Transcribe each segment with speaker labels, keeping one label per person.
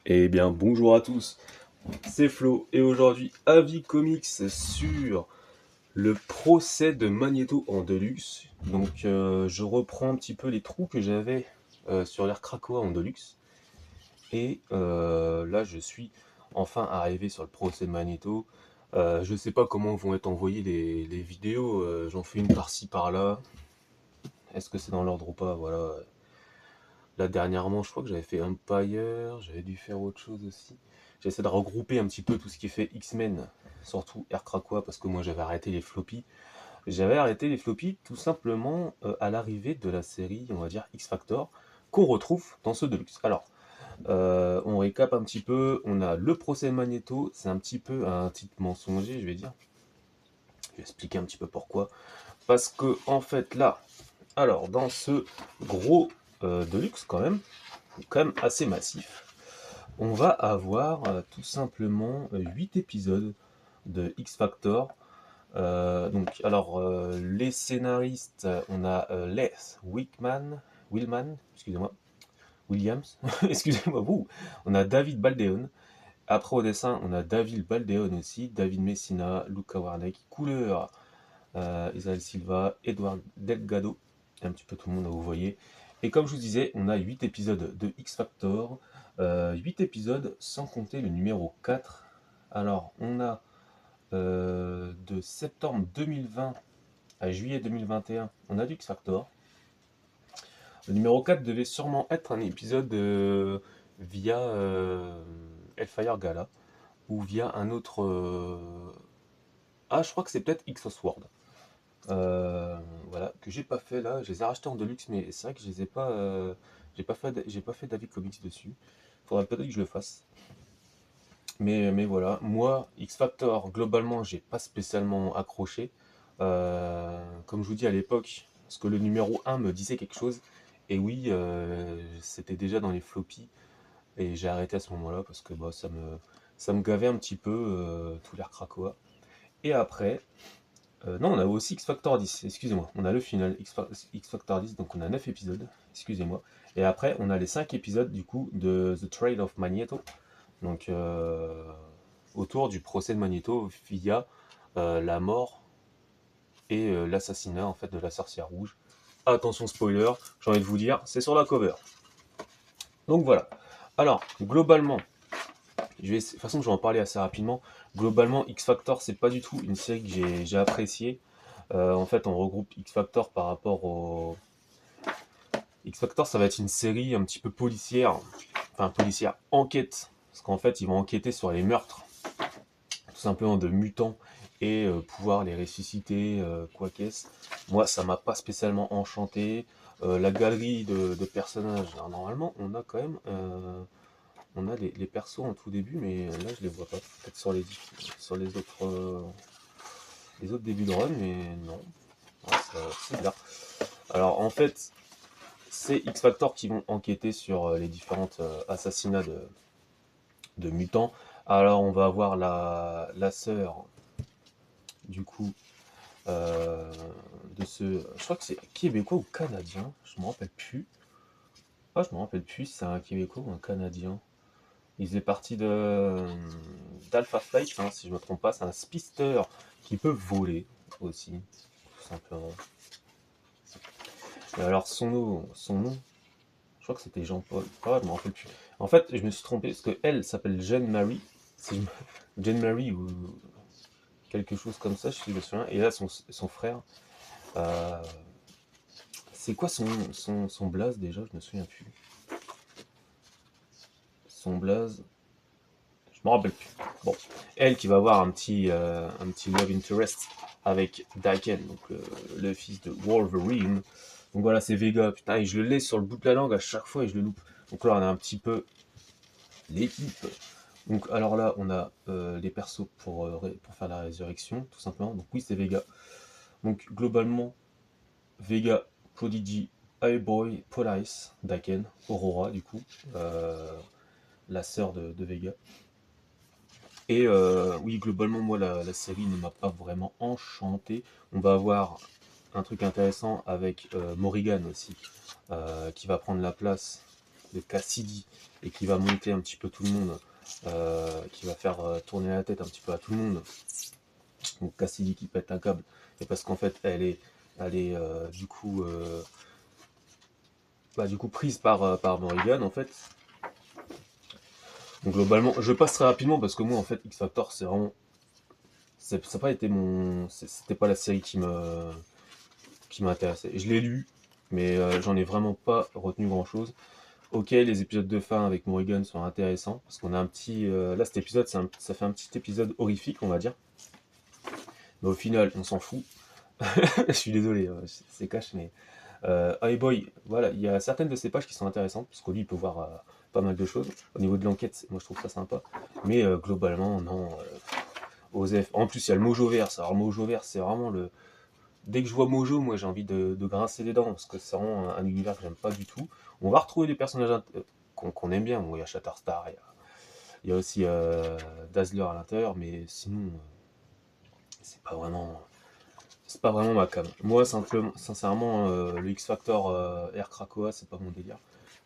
Speaker 1: Eh bien, bonjour à tous, c'est Flo, et aujourd'hui, avis comics sur le procès de Magneto en Deluxe. Donc, je reprends un petit peu les trous que j'avais sur l'ère Krakoa en Deluxe, et là, je suis enfin arrivé sur le procès de Magneto. Je sais pas comment vont être envoyées les vidéos, j'en fais une par-ci par-là. Est-ce que c'est dans l'ordre ou pas? Voilà. Là, dernièrement, je crois que j'avais fait Empire, j'avais dû faire autre chose aussi. J'essaie de regrouper un petit peu tout ce qui est fait X-Men, surtout Air Krakoa, parce que moi j'avais arrêté les floppies. J'avais arrêté les floppies tout simplement à l'arrivée de la série, on va dire X-Factor, qu'on retrouve dans ce Deluxe. Alors, on récap un petit peu, on a le procès Magneto, c'est un petit peu un titre mensonger, je vais dire. Je vais expliquer un petit peu pourquoi. Parce que, en fait, là, alors, dans ce gros Deluxe, quand même assez massif, on va avoir tout simplement 8 épisodes de X Factor. Donc, alors, les scénaristes, on a Les Willman, excusez-moi, Williams, excusez-moi, vous. On a David Baldeón. Après, au dessin, on a David Baldeón aussi, David Messina, Luca Warneck, couleur, Israel Silva, Edward Delgado, un petit peu tout le monde, vous voyez. Et comme je vous disais, on a 8 épisodes de X Factor, 8 épisodes sans compter le numéro 4. Alors, on a de septembre 2020 à juillet 2021, on a du X Factor. Le numéro 4 devait sûrement être un épisode via Hellfire Gala ou via un autre. Ah, je crois que c'est peut-être X Sword. Voilà, que j'ai pas fait là, je les ai rachetés en Deluxe, mais c'est vrai que je les ai pas, j'ai pas fait d'avis comics dessus. Faudrait peut-être que je le fasse. Mais voilà, moi, X Factor, globalement, j'ai pas spécialement accroché. Comme je vous dis à l'époque, parce que le numéro 1 me disait quelque chose, et oui, c'était déjà dans les floppies, et j'ai arrêté à ce moment-là parce que bah, ça me gavait un petit peu tout l'air Krakoa. Et après, non, on a aussi X Factor 10, excusez-moi. On a le final X Factor 10, donc on a 9 épisodes, excusez-moi. Et après, on a les 5 épisodes du coup de The Trail of Magneto, donc autour du procès de Magneto via la mort et l'assassinat en fait de la sorcière rouge. Attention spoiler, j'ai envie de vous dire, c'est sur la cover. Donc voilà. Alors, globalement, de toute façon, je vais en parler assez rapidement. Globalement, X Factor, c'est pas du tout une série que j'ai appréciée. En fait, on regroupe X Factor par rapport au. X Factor, ça va être une série un petit peu policière, enfin policière enquête, parce qu'en fait, ils vont enquêter sur les meurtres, tout simplement de mutants et pouvoir les ressusciter, quoi qu'est-ce. Moi, ça m'a pas spécialement enchanté. La galerie de personnages, alors, normalement, on a quand même. On a les persos en tout début, mais là, je les vois pas. Peut-être sur les autres débuts de run, mais non. Ouais, c'est bizarre. Alors, en fait, c'est X Factor qui vont enquêter sur les différentes assassinats de mutants. Alors, on va avoir la sœur, du coup, euh, de ce. Je crois que c'est québécois ou canadien, je me rappelle plus. Ah, je me rappelle plus si c'est un québécois ou un canadien. Il faisait partie d'Alpha Flight, hein, si je ne me trompe pas. C'est un speedster qui peut voler aussi, tout simplement. Et alors, son nom, je crois que c'était Jean-Paul. Ah, je me rappelle plus. En fait, je me suis trompé parce que elle s'appelle Jane Marie. Si je me- Jane Marie ou quelque chose comme ça, je me souviens. Et là, son frère. euh, C'est quoi son blaze déjà? Je me souviens plus. Son blaze. Je me rappelle plus. Bon, elle qui va avoir un petit love interest avec Daken, donc le fils de Wolverine. Donc voilà, c'est Vega. Putain, et je le laisse sur le bout de la langue à chaque fois et je le loupe. Donc là, on a un petit peu l'équipe. Donc alors là, on a les persos pour faire la résurrection, tout simplement. Donc oui, c'est Vega. Donc globalement, Vega, Prodigy, Highboy, Police, Daken, Aurora, du coup, la sœur de Vega. Et oui, globalement, moi, la série ne m'a pas vraiment enchanté. On va avoir un truc intéressant avec Morrigan aussi, qui va prendre la place de Cassidy et qui va monter un petit peu tout le monde, qui va faire tourner la tête un petit peu à tout le monde. Donc Cassidy qui pète un câble, et parce qu'en fait elle est du coup prise par Morrigan en fait. Donc globalement, je passe très rapidement parce que moi en fait X Factor c'est vraiment, ça n'a pas été c'était pas la série qui m'intéressait. Je l'ai lu, mais j'en ai vraiment pas retenu grand chose. Ok, les épisodes de fin avec Morrigan sont intéressants parce qu'on a un petit, là cet épisode ça fait un petit épisode horrifique on va dire, mais au final on s'en fout. Je suis désolé, c'est cash, mais Hey Boy, voilà, il y a certaines de ces pages qui sont intéressantes, parce que lui, il peut voir pas mal de choses. Au niveau de l'enquête, moi, je trouve ça sympa. Mais globalement, non. Osef. En plus, il y a le Mojo Verse. Alors, le Mojo Verse, c'est vraiment le. Dès que je vois Mojo, moi, j'ai envie de grincer les dents, parce que c'est vraiment un univers que j'aime pas du tout. On va retrouver des personnages qu'on aime bien. Bon, il y a Shatterstar, il y a aussi Dazzler à l'intérieur, mais sinon, c'est pas vraiment. C'est pas vraiment ma cam. Moi, simplement, sincèrement, le X Factor Air Krakoa, c'est pas mon délire.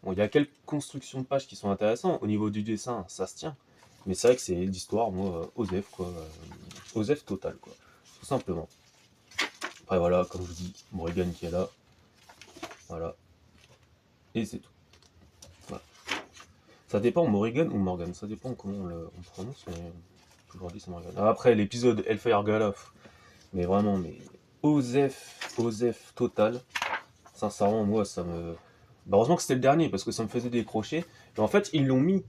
Speaker 1: Bon, il y a quelques constructions de pages qui sont intéressantes. Au niveau du dessin, ça se tient. Mais c'est vrai que c'est l'histoire, moi, Osef, quoi. Osef total, quoi. Tout simplement. Après, voilà, comme je vous dis, Morrigan qui est là. Voilà. Et c'est tout. Voilà. Ça dépend Morrigan ou Morgan. Ça dépend comment on prononce, mais toujours dit c'est Morrigan. Après, l'épisode Hellfire Gala, mais vraiment, mais Osef total. Sincèrement, moi, ça me. Bah, heureusement que c'était le dernier, parce que ça me faisait décrocher. Mais en fait, ils l'ont mis.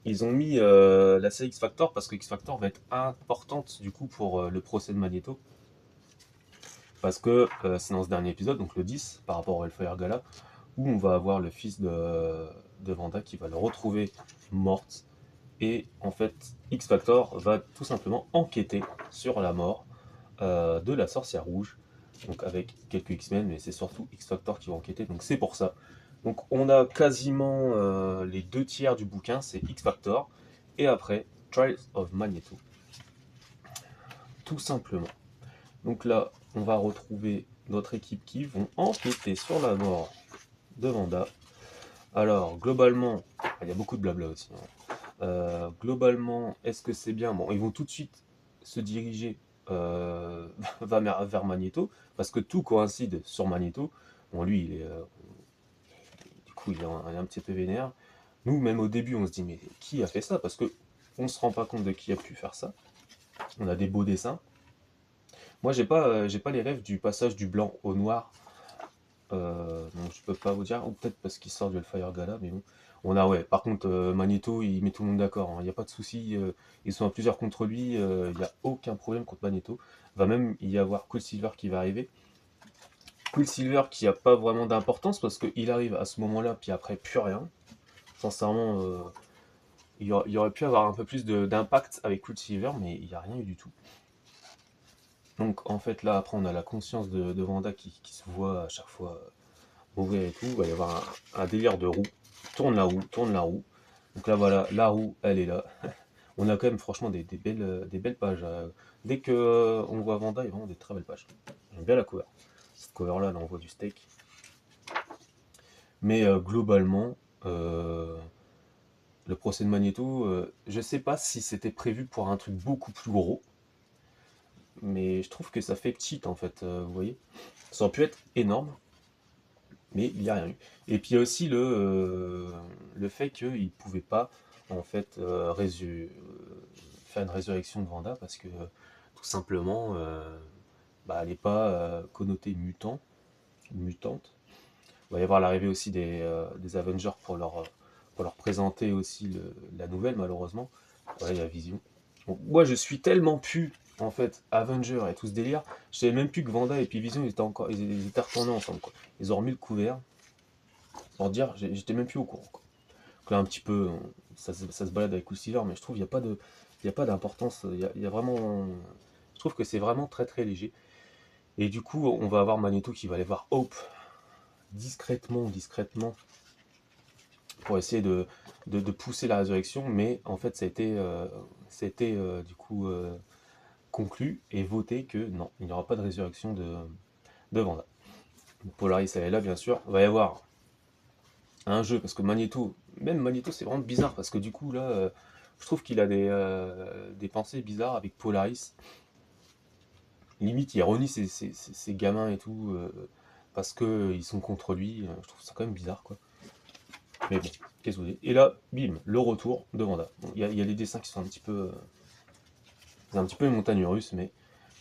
Speaker 1: Ils ont mis la série X Factor, parce que X Factor va être importante, du coup, pour le procès de Magneto. Parce que c'est dans ce dernier épisode, donc le 10, par rapport au Hellfire Gala, où on va avoir le fils de Wanda qui va le retrouver morte. Et en fait, X Factor va tout simplement enquêter sur la mort de la sorcière rouge, donc avec quelques X-Men, mais c'est surtout X-Factor qui va enquêter, donc c'est pour ça. Donc on a quasiment les 2 tiers du bouquin, c'est X-Factor, et après Trials of Magneto, tout simplement. Donc là, on va retrouver notre équipe qui vont enquêter sur la mort de Wanda. Alors, globalement, il y a beaucoup de blabla aussi. Globalement, est-ce que c'est bien? Bon, ils vont tout de suite se diriger vers Magneto, parce que tout coïncide sur Magneto. Bon, lui, du coup, il est un petit peu vénère. Nous, même au début, on se dit, mais qui a fait ça? Parce que on se rend pas compte de qui a pu faire ça. On a des beaux dessins. Moi, j'ai pas les rêves du passage du blanc au noir. Donc je peux pas vous dire, ou peut-être parce qu'il sort du Hellfire Gala, mais bon. On a, ouais, par contre, Magneto, il met tout le monde d'accord, hein. Il n'y a pas de souci, ils sont à plusieurs contre lui, il n'y a aucun problème contre Magneto. Va même y avoir Quicksilver qui va arriver. Quicksilver qui a pas vraiment d'importance parce qu'il arrive à ce moment-là, puis après, plus rien. Sincèrement, il y aurait pu avoir un peu plus d'impact avec Quicksilver, mais il n'y a rien eu du tout. Donc en fait, là, après, on a la conscience de Wanda qui se voit à chaque fois mourir et tout. Il va y avoir un délire de roue. Tourne la roue, tourne la roue. Donc là, voilà, la roue, elle est là. On a quand même, franchement, des belles pages. Dès que on voit Wanda, il y a vraiment des très belles pages. J'aime bien la cover. Cette cover-là, elle envoie du steak. Mais globalement, le procès de Magneto, je sais pas si c'était prévu pour un truc beaucoup plus gros. Mais je trouve que ça fait petit, en fait. Vous voyez, ça aurait pu être énorme, mais il n'y a rien eu. Et puis il y a aussi le fait qu'il ne pouvait pas en fait faire une résurrection de Wanda parce que tout simplement bah, elle n'est pas connotée mutante. Il va y avoir l'arrivée aussi des Avengers pour leur présenter aussi la nouvelle malheureusement. Ouais, il y a Vision. Bon, moi je suis tellement pu en fait Avenger et tout ce délire, je savais même plus que Wanda et puis Vision ils étaient retournés ensemble quoi. Ils ont remis le couvert. Pour dire, j'étais même plus au courant, quoi. Donc là, un petit peu, ça se balade avec Quicksilver, mais je trouve qu'il n'y a pas d'importance. Il y a vraiment. Je trouve que c'est vraiment très très léger. Et du coup, on va avoir Magneto qui va aller voir Hope discrètement, pour essayer de pousser la résurrection, mais en fait, ça a été du coup conclu et voté que non, il n'y aura pas de résurrection de Wanda. Polaris, elle est là, bien sûr. Il va y avoir à un jeu, parce que Magneto, même Magneto, c'est vraiment bizarre, parce que du coup, là, je trouve qu'il a des pensées bizarres avec Polaris. Limite, il ironie ses gamins et tout, parce que ils sont contre lui. Je trouve ça quand même bizarre, quoi. Mais bon, qu'est-ce que vous voulez. Et là, bim, le retour de Wanda. Bon, il y a les dessins qui sont c'est un petit peu une montagne russe, mais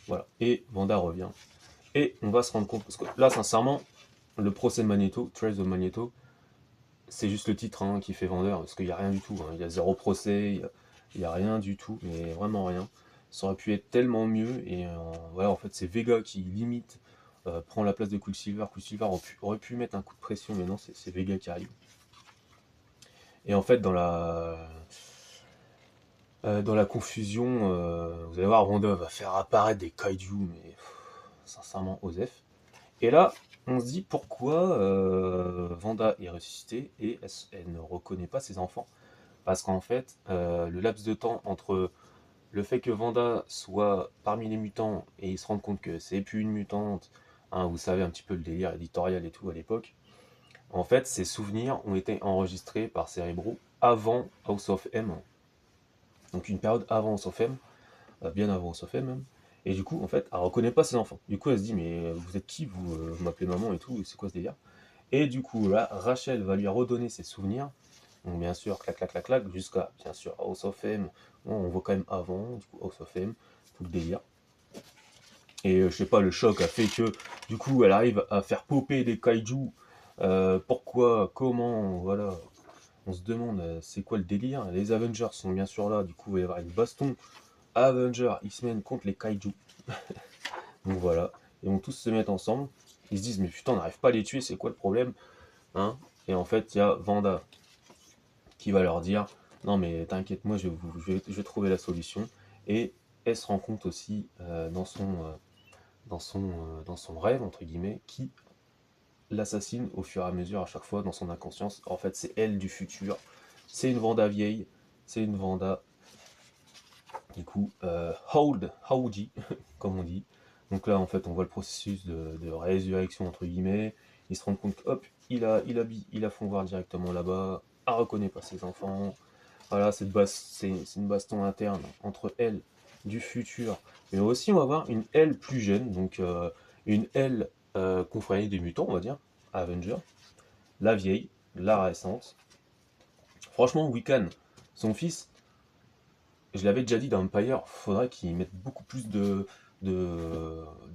Speaker 1: voilà. Et Wanda revient. Et on va se rendre compte, parce que là, sincèrement, le procès de Magneto, Trace of Magneto, c'est juste le titre hein, qui fait vendeur, parce qu'il n'y a rien du tout. Hein. Il y a zéro procès, il y a rien du tout, mais vraiment rien. Ça aurait pu être tellement mieux, et voilà, en fait, c'est Vega qui limite prend la place de Quicksilver. Quicksilver aurait pu mettre un coup de pression, mais non, c'est Vega qui arrive. Et en fait, dans la confusion, vous allez voir, Wanda va faire apparaître des kaiju, mais sincèrement, Osef. Et là, on se dit pourquoi Wanda est ressuscitée et elle ne reconnaît pas ses enfants. Parce qu'en fait, le laps de temps entre le fait que Wanda soit parmi les mutants et ils se rendent compte que c'est plus une mutante, hein, vous savez un petit peu le délire éditorial et tout à l'époque, en fait, ses souvenirs ont été enregistrés par Cerebro avant House of M. Donc une période avant House of M, bien avant House of M même. Et du coup, en fait, elle reconnaît pas ses enfants. Du coup, elle se dit, mais vous êtes qui, vous m'appelez maman et tout, c'est quoi ce délire? Et du coup, là, Rachel va lui redonner ses souvenirs. Donc, bien sûr, clac, clac, clac, clac, jusqu'à, bien sûr, House of M. Bon, on voit quand même avant, du coup, House of M, tout le délire. Et je sais pas, le choc a fait que, du coup, elle arrive à faire popper des kaiju. Pourquoi, comment, voilà. On se demande, c'est quoi le délire? Les Avengers sont bien sûr là, du coup, il va y avoir une baston Avengers X-Men contre les kaiju. Donc voilà, ils vont tous se mettre ensemble. Ils se disent, mais putain, on n'arrive pas à les tuer, c'est quoi le problème hein? Et en fait, il y a Vanda qui va leur dire, non mais t'inquiète, moi je vais trouver la solution. Et elle se rend compte aussi dans son rêve, entre guillemets, qui l'assassine au fur et à mesure, à chaque fois, dans son inconscience. En fait, c'est elle du futur. C'est une Vanda vieille, c'est une Vanda, du coup, Howdy, comme on dit. Donc là, en fait, on voit le processus de résurrection, entre guillemets. Il se rend compte que, hop, il a fond voir directement là-bas, elle reconnaît pas ses enfants. Voilà, c'est une baston interne entre elle du futur. Mais aussi, on va voir une elle plus jeune, donc une elle confrérie des mutants, on va dire, Avenger. La vieille, la récente. Franchement, Wiccan, son fils, je l'avais déjà dit dans Empire, faudrait qu'il mette beaucoup plus de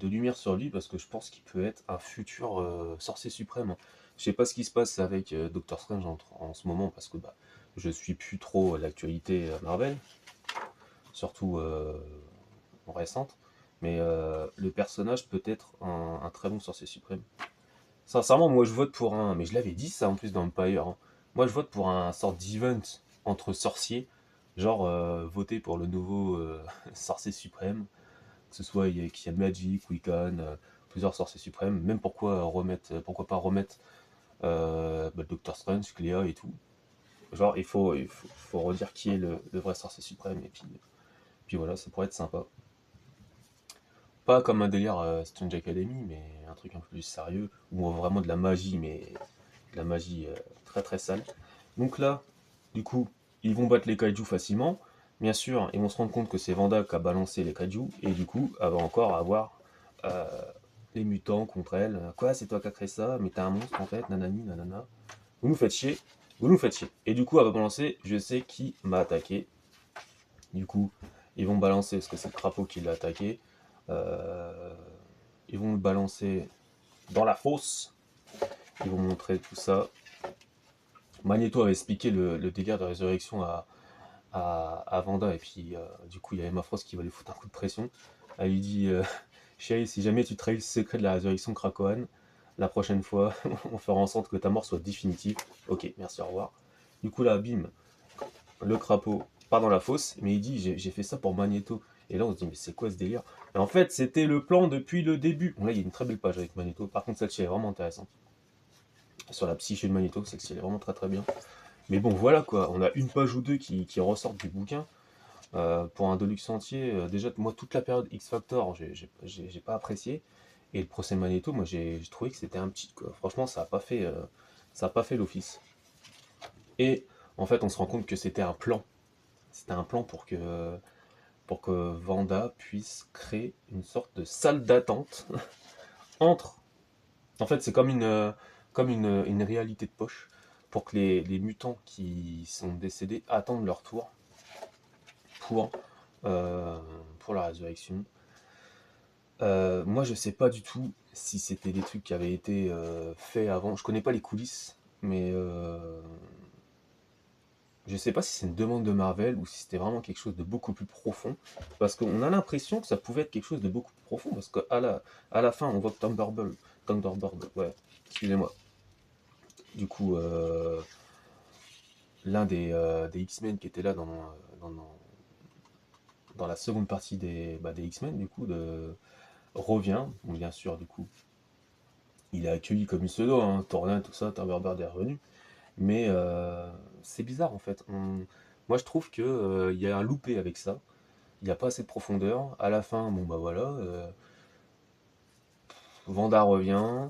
Speaker 1: lumière sur lui parce que je pense qu'il peut être un futur sorcier suprême. Je sais pas ce qui se passe avec Doctor Strange en ce moment parce que bah, je suis plus trop l'actualité Marvel, surtout récente, mais le personnage peut être un très bon sorcier suprême. Sincèrement, moi je vote pour mais je l'avais dit ça en plus dans Empire, hein. Moi je vote pour un sort d'event entre sorciers, genre voter pour le nouveau sorcier suprême, que ce soit qu'il y a Magic, Wiccan, plusieurs sorciers suprêmes, même pourquoi pas remettre Doctor Strange, Clea et tout. Genre il faut redire qui est le vrai sorcier suprême, et puis voilà, ça pourrait être sympa. Pas comme un délire Strange Academy, mais un truc un peu plus sérieux, où on voit vraiment de la magie, mais de la magie très très sale. Donc là, du coup, ils vont battre les kaiju facilement. Bien sûr, ils vont se rendre compte que c'est Vanda qui a balancé les kaiju, et du coup, elle va encore avoir euh, les mutants contre elle. Quoi, c'est toi qui as créé ça? Mais t'es un monstre en fait, nanani, nanana. Vous nous faites chier, vous nous faites chier. Et du coup, elle va balancer, je sais qui m'a attaqué. Du coup, ils vont balancer, parce que c'est le crapaud qui l'a attaqué. Euh, Ils vont le balancer dans la fosse. Ils vont montrer tout ça. Magneto avait expliqué le délire de résurrection à Wanda, et puis du coup, il y a Emma Frost qui va lui foutre un coup de pression. Elle lui dit chérie, si jamais tu trahis le secret de la résurrection Krakoan, la prochaine fois, on fera en sorte que ta mort soit définitive. Ok, merci, au revoir. Du coup, là, bim, le crapaud part dans la fosse, mais il dit j'ai fait ça pour Magneto. Et là, on se dit, mais c'est quoi ce délire? Et en fait, c'était le plan depuis le début. Bon, là, il y a une très belle page avec Magneto. Par contre, celle-ci est vraiment intéressante. Sur la psyché de Magneto, celle-ci elle est vraiment très très bien. Mais bon, voilà quoi, on a une page ou deux qui ressortent du bouquin. Pour un Deluxe entier, déjà, moi, toute la période X-Factor, j'ai pas apprécié. Et le procès Magneto, moi, j'ai trouvé que c'était un petit. Quoi. Franchement, ça a pas fait l'office. Et en fait, on se rend compte que c'était un plan. C'était un plan pour que Vanda puisse créer une sorte de salle d'attente entre. En fait, c'est comme une réalité de poche pour que les mutants qui sont décédés attendent leur tour pour, euh, pour la résurrection. Moi, je sais pas du tout si c'était des trucs qui avaient été faits avant. Je connais pas les coulisses, mais je sais pas si c'est une demande de Marvel ou si c'était vraiment quelque chose de beaucoup plus profond. Parce qu'on a l'impression que ça pouvait être quelque chose de beaucoup plus profond. Parce à la fin, on voit que Thunderbird, ouais, excusez-moi. Du coup, l'un des X-Men qui était là dans, dans la seconde partie des X-Men, du coup, revient. Bon, bien sûr, du coup, il est accueilli comme il se doit, hein, Tornade, tout ça, Thunderbird est revenu. Mais c'est bizarre en fait. Moi je trouve que il y a un loupé avec ça. Il n'y a pas assez de profondeur. À la fin, bon bah voilà, Vanda revient.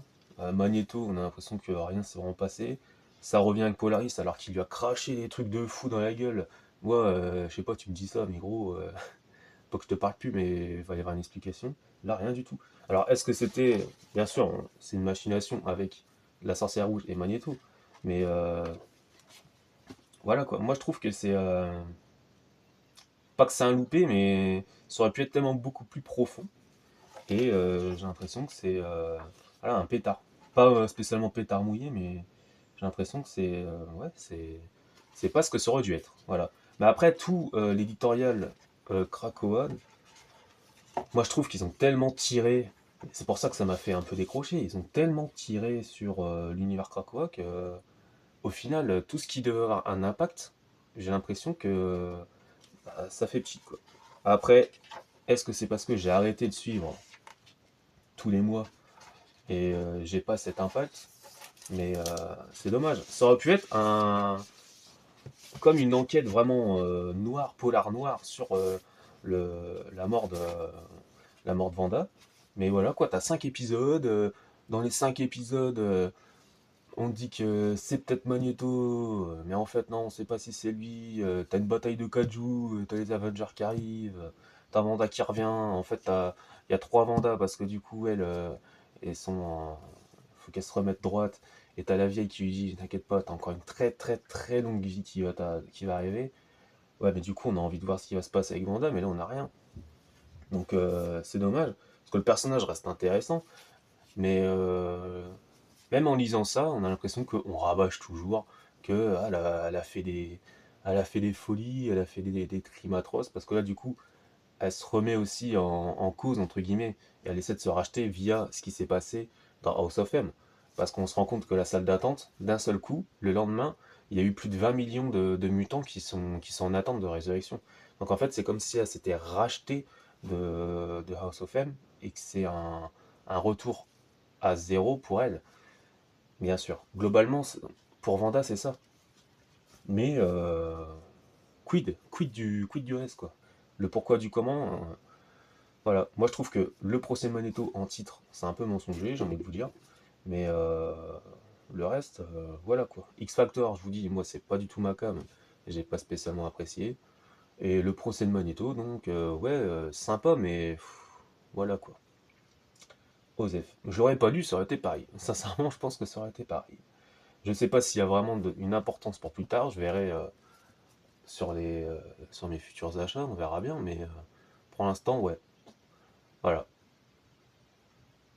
Speaker 1: Magneto, on a l'impression que rien s'est vraiment passé. Ça revient avec Polaris alors qu'il lui a craché des trucs de fou dans la gueule. Moi, je sais pas, tu me dis ça, mais gros, pas que je te parle plus, mais il va y avoir une explication. Là, rien du tout. Alors, est-ce que c'était, bien sûr, c'est une machination avec la sorcière rouge et Magneto, mais voilà quoi. Moi, je trouve que c'est pas que c'est un loupé, mais ça aurait pu être tellement beaucoup plus profond. Et j'ai l'impression que c'est voilà, un pétard. Pas spécialement pétard mouillé, mais j'ai l'impression que ouais, c'est pas ce que ça aurait dû être. Voilà. Mais après, tout l'éditorial Krakoa, moi je trouve qu'ils ont tellement tiré. C'est pour ça que ça m'a fait un peu décrocher. Ils ont tellement tiré sur l'univers Krakoa que, au final, tout ce qui devait avoir un impact, j'ai l'impression que bah, ça fait petit, quoi. Après, est-ce que c'est parce que j'ai arrêté de suivre tous les mois et j'ai pas cet impact? Mais c'est dommage. Ça aurait pu être comme une enquête vraiment noire, polar noir sur la mort de Vanda. Mais voilà, quoi, t'as 5 épisodes. Dans les 5 épisodes, on dit que c'est peut-être Magneto, mais en fait non, on sait pas si c'est lui. T'as une bataille de Kaiju, t'as les Avengers qui arrivent, t'as Wanda qui revient. En fait, il y a 3 Wanda parce que du coup, elles sont faut qu'elles se remettent droite. Et t'as la vieille qui lui dit, t'inquiète pas, t'as encore une très très très longue vie qui va arriver. Ouais, mais du coup, on a envie de voir ce qui va se passer avec Wanda, mais là, on n'a rien. Donc, c'est dommage, parce que le personnage reste intéressant, mais même en lisant ça, on a l'impression qu'on rabâche toujours que elle a fait des folies, elle a fait des crimes atroces, parce que là, du coup, elle se remet aussi en cause, entre guillemets, et elle essaie de se racheter via ce qui s'est passé dans House of M. Parce qu'on se rend compte que la salle d'attente, d'un seul coup, le lendemain, il y a eu plus de 20 millions de mutants qui sont en attente de résurrection. Donc en fait, c'est comme si elle s'était rachetée de House of M et que c'est un retour à zéro pour elle. Bien sûr. Globalement, pour Vanda, c'est ça. Mais quid du reste, quoi. Le pourquoi du comment, voilà. Moi, je trouve que le procès Magneto en titre, c'est un peu mensonger, j'ai envie de vous dire. Mais le reste, voilà quoi. X Factor, je vous dis, moi, c'est pas du tout ma cam. J'ai pas spécialement apprécié. Et le procès de Magneto, donc, ouais, sympa, mais voilà quoi. Osef. Je l'aurais pas lu, ça aurait été pareil. Sincèrement, je pense que ça aurait été pareil. Je sais pas s'il y a vraiment une importance pour plus tard, je verrai sur, sur mes futurs achats, on verra bien, mais pour l'instant, ouais. Voilà,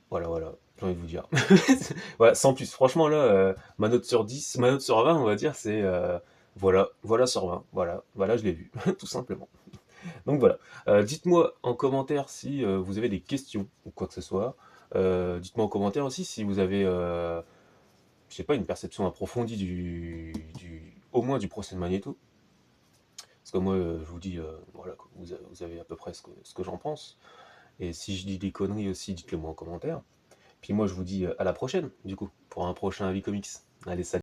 Speaker 1: voilà, j'ai envie de vous dire. Ouais, sans plus, franchement, là, ma note sur 10, ma note sur 20, on va dire, c'est voilà sur 20, voilà, je l'ai vu, tout simplement. Donc voilà. Dites-moi en commentaire si vous avez des questions ou quoi que ce soit. Dites-moi en commentaire aussi si vous avez, je sais pas, une perception approfondie au moins du procès de Magneto. Parce que moi, je vous dis, voilà, vous avez à peu près ce que j'en pense. Et si je dis des conneries aussi, dites-le moi en commentaire. Puis moi, je vous dis à la prochaine, du coup, pour un prochain avis comics. Allez, salut!